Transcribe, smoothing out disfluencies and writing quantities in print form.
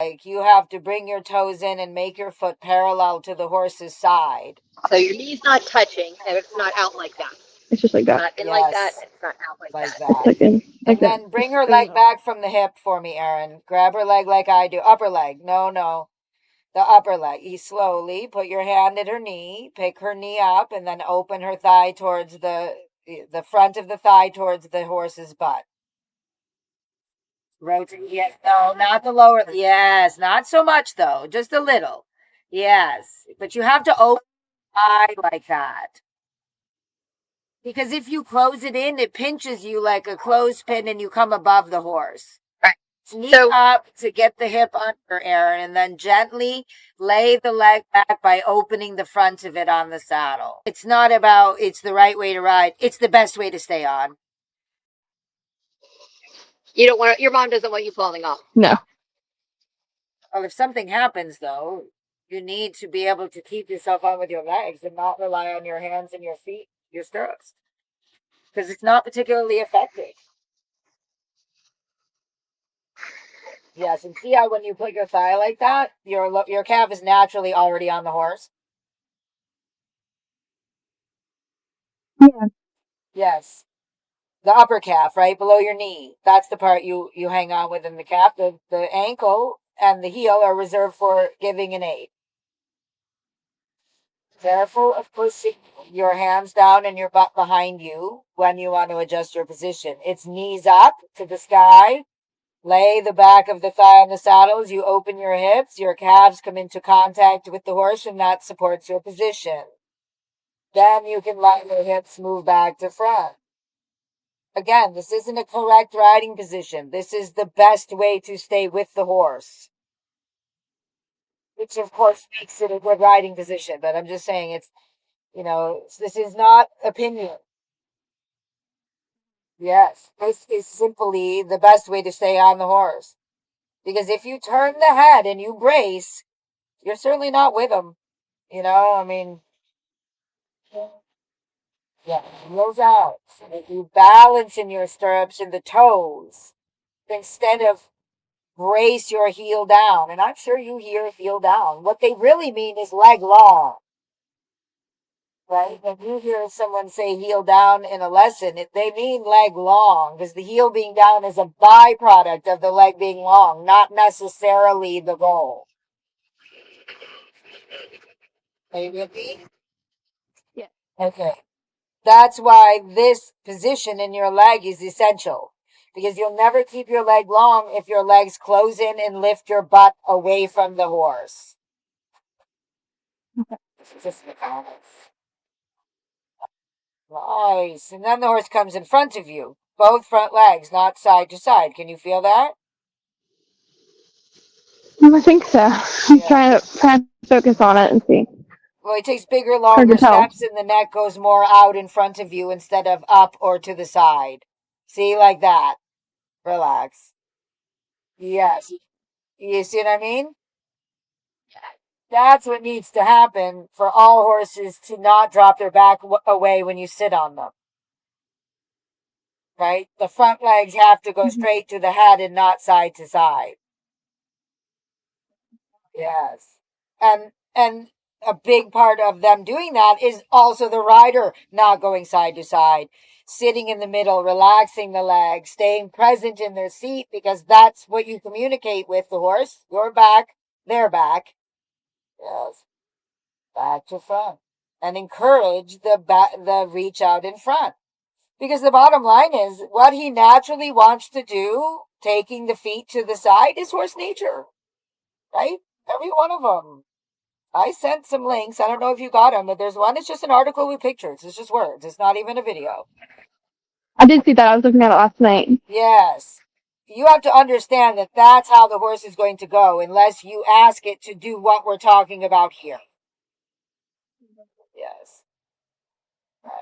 like you have to bring your toes in and make your foot parallel to the horse's side. So your knee's not touching, and it's not out like that. It's just like It's that. not in like that. Yes, It's not out like like that. It's that. like in like And that. then bring Just, her I don't leg know. back from the hip for me, Erin. Grab her leg like I do. Upper leg. No, no. The upper leg. You slowly put your hand at her knee, pick her knee up, and then open her thigh towards the front of the thigh towards the horse's butt. Rotate. Yes. No, not the lower. Yes. Not so much though. Just a little. Yes. But you have to open the eye like that. Because if you close it in, it pinches you like a clothespin and you come above the horse. Right. Knee up to get the hip under, Erin, and then gently lay the leg back by opening the front of it on the saddle. It's not about it's the right way to ride. It's the best way to stay on. You don't want your mom doesn't want you falling off. No. Well, if something happens, though, you need to be able to keep yourself on with your legs and not rely on your hands and your feet, your stirrups, because it's not particularly effective. Yes, and see how when you put your thigh like that, your calf is naturally already on the horse. Yeah. Yes, the upper calf, right below your knee. That's the part you hang on with in the calf. The ankle and the heel are reserved for giving an aid. Careful of pushing your hands down and your butt behind you when you want to adjust your position. It's knees up to the sky. Lay the back of the thigh on the saddle as you open your hips. Your calves come into contact with the horse and that supports your position. Then you can let your hips move back to front. Again, this isn't a correct riding position. This is the best way to stay with the horse. Which of course makes it a good riding position, but I'm just saying it's, this is not opinion. Yes, this is simply the best way to stay on the horse. Because if you turn the head and you brace, you're certainly not with them. I mean, yeah, heels out. So that you balance in your stirrups and the toes instead of brace your heel down. And I'm sure you hear heel down. What they really mean is leg long. Right? When you hear someone say heel down in a lesson, they mean leg long because the heel being down is a byproduct of the leg being long, not necessarily the goal. Are you with me? Yeah. Okay. That's why this position in your leg is essential because you'll never keep your leg long if your legs close in and lift your butt away from the horse. Okay. It's just mechanics. Nice. And then the horse comes in front of you. Both front legs, not side to side. Can you feel that? I think so. I'm trying to focus on it and see. Well, it takes bigger, Hard to longer tell. steps and the neck goes more out in front of you instead of up or to the side. See, like that. Relax. Yes. You see what I mean? That's what needs to happen for all horses to not drop their back away when you sit on them. Right? The front legs have to go straight to the head and not side to side. Yes. And a big part of them doing that is also the rider not going side to side, sitting in the middle, relaxing the legs, staying present in their seat because that's what you communicate with the horse. Your back, their back. Yes. Back to front. And encourage the reach out in front. Because the bottom line is what he naturally wants to do, taking the feet to the side, is horse nature. Right? Every one of them. I sent some links. I don't know if you got them, but there's one. It's just an article with pictures. It's just words. It's not even a video. I did see that. I was looking at it last night. Yes. You have to understand that that's how the horse is going to go unless you ask it to do what we're talking about here. Yes. Nice.